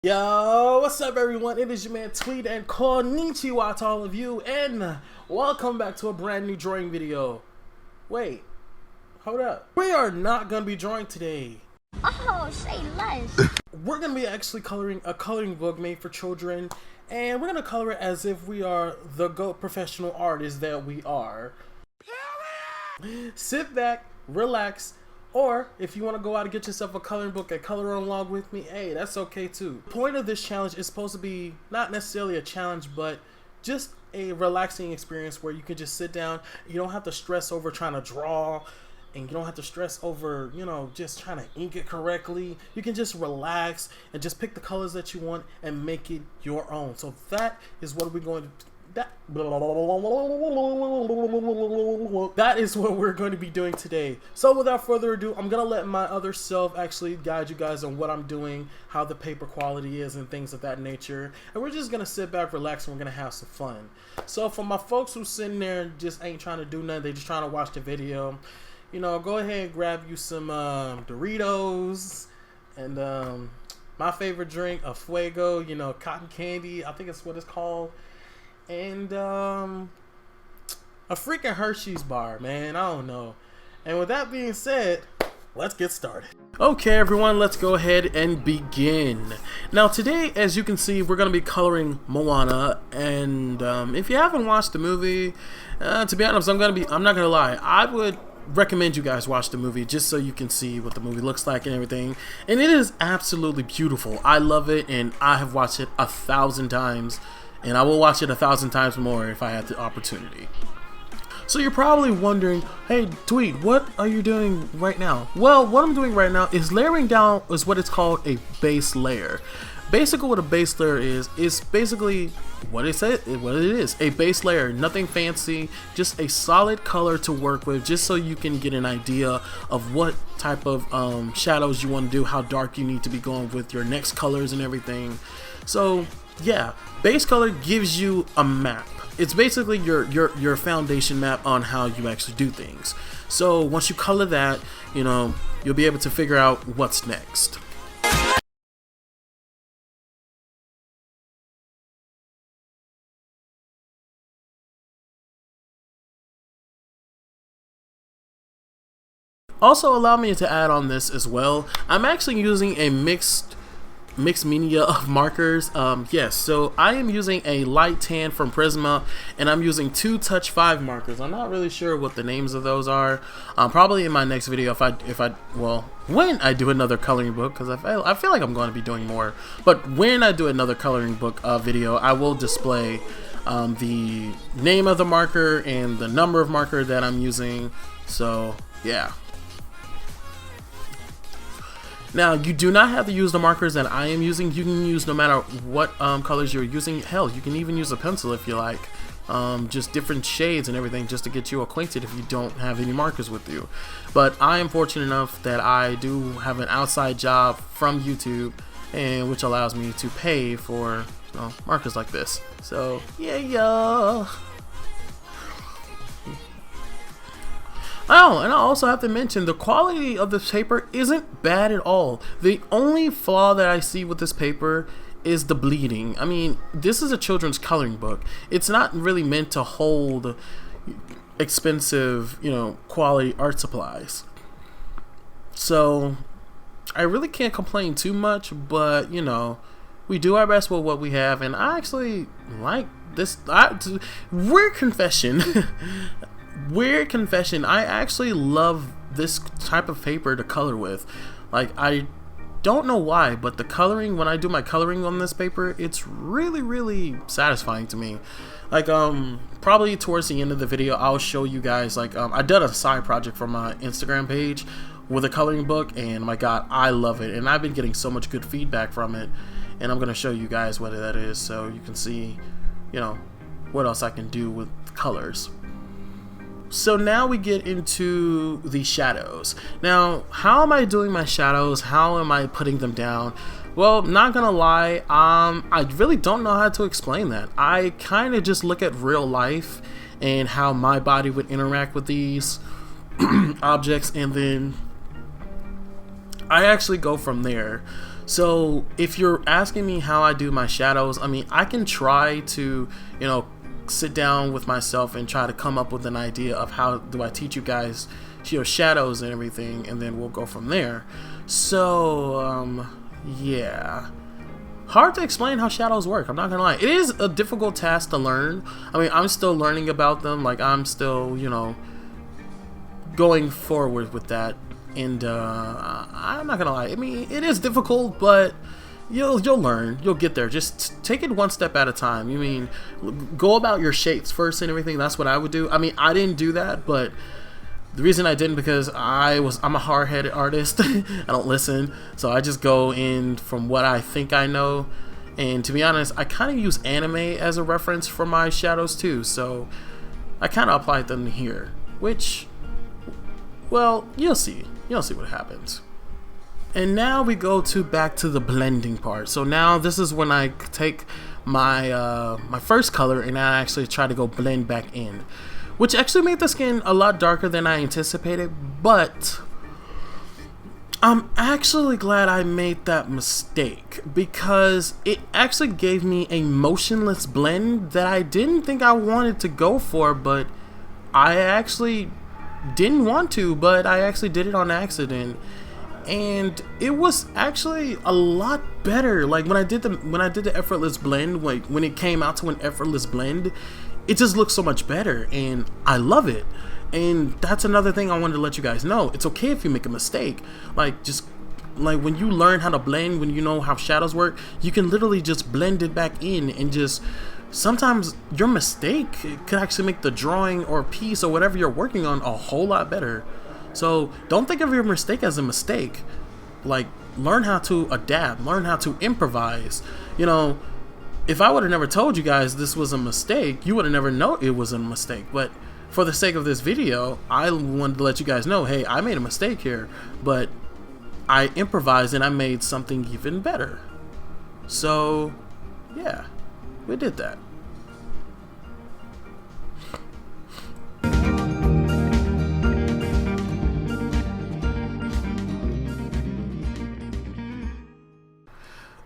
Yo, what's up everyone? It is your man Tweet and konnichiwa to all of you, and welcome back to a brand new drawing video. Wait, hold up. We are not gonna be drawing today. Oh, say less. We're gonna be actually coloring a coloring book made for children, and we're gonna color it as if we are the GOAT professional artists that we are. Sit back, relax, or if you want to go out and get yourself a coloring book and color along with me, hey, that's okay too. The point of this challenge is supposed to be not necessarily a challenge, but just a relaxing experience where you can just sit down. You don't have to stress over trying to draw, and you don't have to stress over, just trying to ink it correctly. You can just relax and just pick the colors that you want and make it your own. So that is what we're going to That is what we're going to be doing today. So without further ado, I'm going to let my other self actually guide you guys on what I'm doing, how the paper quality is, and things of that nature. And we're just going to sit back, relax, and we're going to have some fun. So for my folks who sitting there and just ain't trying to do nothing, they just trying to watch the video, go ahead and grab you some Doritos and my favorite drink, a Fuego, cotton candy, I think that's what it's called. And a freaking Hershey's bar, man. I don't know. And with that being said, let's get started. Okay, everyone, let's go ahead and begin. Now, today, as you can see, we're going to be coloring Moana. And if you haven't watched the movie, to be honest, I'm not going to lie. I would recommend you guys watch the movie just so you can see what the movie looks like and everything. And it is absolutely beautiful. I love it, and I have watched it 1,000 times. And I will watch it 1,000 times more if I had the opportunity. So you're probably wondering, hey, Tweet, what are you doing right now? Well, what I'm doing right now is layering down is what it's called a base layer. Basically what a base layer is basically what it is, a base layer, nothing fancy, just a solid color to work with, just so you can get an idea of what type of shadows you want to do, how dark you need to be going with your next colors and everything. So yeah, base color gives you a map. It's basically your foundation map on how you actually do things. So once you color that, you'll be able to figure out what's next. Also, allow me to add on this as well. I'm actually using a mixed media of markers. Yes, so I am using a light tan from Prisma, and I'm using 2 Touch 5 markers. I'm not really sure what the names of those are. Probably in my next video when I do another coloring book, because I feel like I'm going to be doing more. But when I do another coloring book video, I will display the name of the marker and the number of marker that I'm using. So yeah. Now, you do not have to use the markers that I am using. You can use no matter what colors you're using. Hell, you can even use a pencil if you like. Just different shades and everything, just to get you acquainted if you don't have any markers with you. But I am fortunate enough that I do have an outside job from YouTube, and which allows me to pay for markers like this. So yeah. Oh, and I also have to mention the quality of this paper isn't bad at all. The only flaw that I see with this paper is the bleeding. I mean, this is a children's coloring book. It's not really meant to hold expensive, quality art supplies. So I really can't complain too much, but we do our best with what we have, and I actually like this. Weird confession. I actually love this type of paper to color with. Like, I don't know why, but the coloring, when I do my coloring on this paper, it's really satisfying to me. Like, probably towards the end of the video, I'll show you guys, like, I did a side project for my Instagram page with a coloring book, and my god, I love it, and I've been getting so much good feedback from it, and I'm gonna show you guys what that is so you can see, what else I can do with colors. So now we get into the shadows. Now, how am I doing my shadows? How am I putting them down? Well, not gonna lie, I really don't know how to explain that. I kind of just look at real life and how my body would interact with these objects, and then I actually go from there. So if you're asking me how I do my shadows, I mean, I can try to, you know, sit down with myself and try to come up with an idea of how do I teach you guys your shadows and everything, and then we'll go from there. So yeah, hard to explain how shadows work, I'm not gonna lie. It is a difficult task to learn. I mean, I'm still learning about them. Like, I'm still, you know, going forward with that. And I'm not gonna lie, I mean, it is difficult, but you'll learn, you'll get there. Just take it one step at a time. You mean, go about your shapes first and everything. That's what I would do. I mean, I didn't do that, but the reason I didn't, because I'm a hard-headed artist. I don't listen, so I just go in from what I think I know. And to be honest, I kind of use anime as a reference for my shadows too, so I kind of applied them here, which, well, you'll see what happens. And now we go back to the blending part. So now this is when I take my my first color and I actually try to go blend back in, which actually made the skin a lot darker than I anticipated. But I'm actually glad I made that mistake, because it actually gave me a motionless blend that I didn't think I wanted to go for, but I actually didn't want to, but I actually did it on accident, and it was actually a lot better. Like, when I did the effortless blend, like when it came out to an effortless blend, it just looks so much better, and I love it. And that's another thing I wanted to let you guys know. It's okay if you make a mistake. Like, just like when you learn how to blend, when you know how shadows work, you can literally just blend it back in, and just sometimes your mistake could actually make the drawing or piece or whatever you're working on a whole lot better. So don't think of your mistake as a mistake. Like, learn how to adapt, learn how to improvise. You know, if I would have never told you guys this was a mistake, you would have never known it was a mistake. But for the sake of this video, I wanted to let you guys know, hey, I made a mistake here, but I improvised and I made something even better. So yeah, we did that.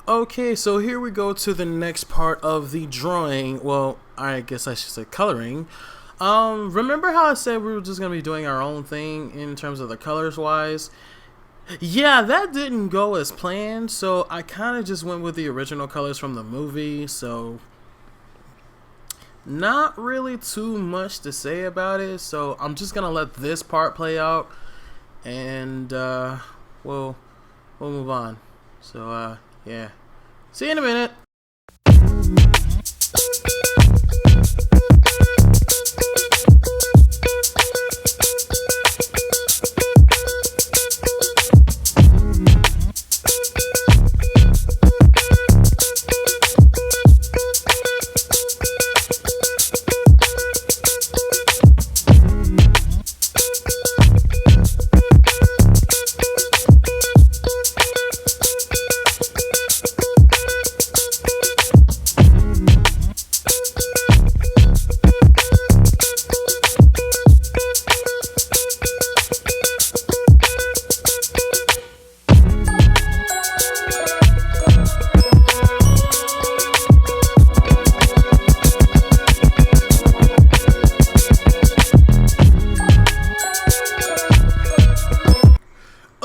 Okay, so here we go to the next part of the drawing. Well, I guess I should say coloring. Remember how I said we were just gonna be doing our own thing in terms of the colors wise? Yeah, that didn't go as planned, so I kind of just went with the original colors from the movie. So not really too much to say about it, so I'm just gonna let this part play out, and we'll move on. So yeah, see you in a minute.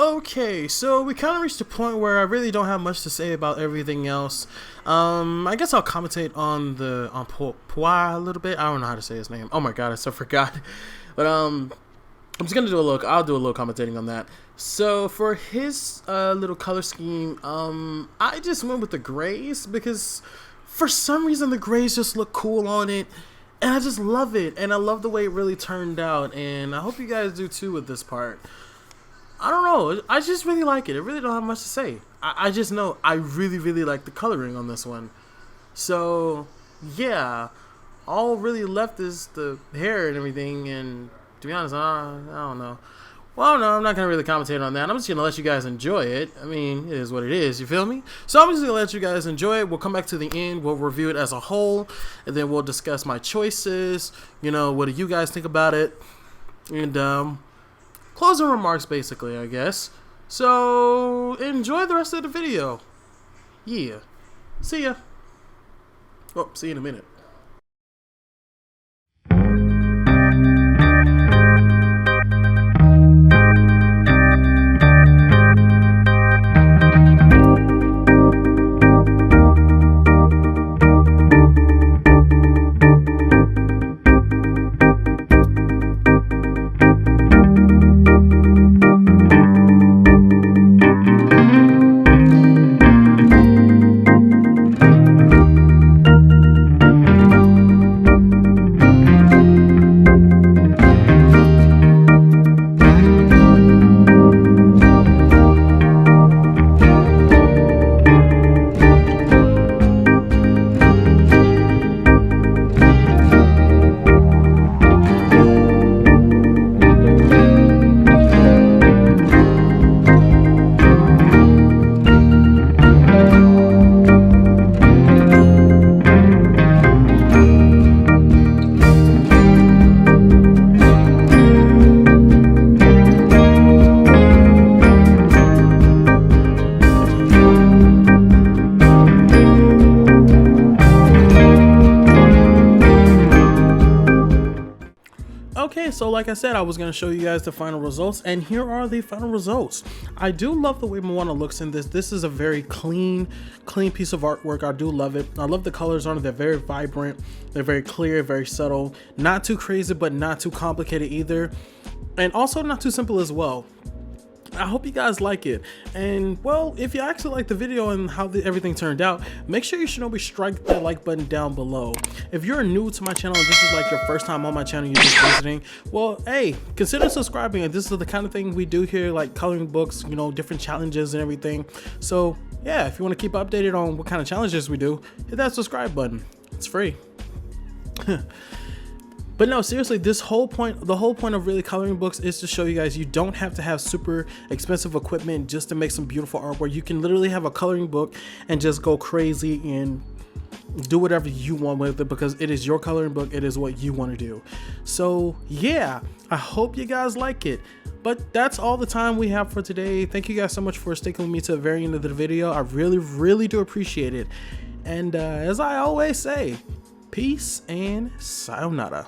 Okay, so we kind of reached a point where I really don't have much to say about everything else. I guess I'll commentate on Poi a little bit. I don't know how to say his name. Oh my god, I so forgot. But I'm just gonna do I'll do a little commentating on that. So for his little color scheme, I just went with the grays because for some reason the grays just look cool on it, and I just love it, and I love the way it really turned out, and I hope you guys do too with this part. I don't know, I just really like it. I really don't have much to say. I just know I really like the coloring on this one. So yeah, all really left is the hair and everything, and to be honest, I don't know. Well, no, I'm not gonna really commentate on that. I'm just gonna let you guys enjoy it. I mean, it is what it is, you feel me? So I'm just gonna let you guys enjoy it. We'll come back to the end, we'll review it as a whole, and then we'll discuss my choices. You know, what do you guys think about it? And closing remarks, basically, I guess. So enjoy the rest of the video. yeah. See ya. Oh, see you in a minute. Okay, so like I said, I was going to show you guys the final results, and here are the final results. I do love the way Moana looks in this. This is a very clean piece of artwork. I do love it. I love the colors on it. They're very vibrant. They're very clear, very subtle. Not too crazy, but not too complicated either. And also not too simple as well. I hope you guys like it, and well, if you actually like the video and how everything turned out, make sure you Shinobi strike that like button down below. If you're new to my channel and this is like your first time on my channel, you're just visiting, well, hey, consider subscribing. And this is the kind of thing we do here, like coloring books, you know, different challenges and everything. So yeah, if you want to keep updated on what kind of challenges we do, hit that subscribe button. It's free. But no, seriously, the whole point of really coloring books is to show you guys you don't have to have super expensive equipment just to make some beautiful artwork. You can literally have a coloring book and just go crazy and do whatever you want with it, because it is your coloring book. It is what you want to do. So yeah, I hope you guys like it. But that's all the time we have for today. Thank you guys so much for sticking with me to the very end of the video. I really do appreciate it. And as I always say, peace and sayonara.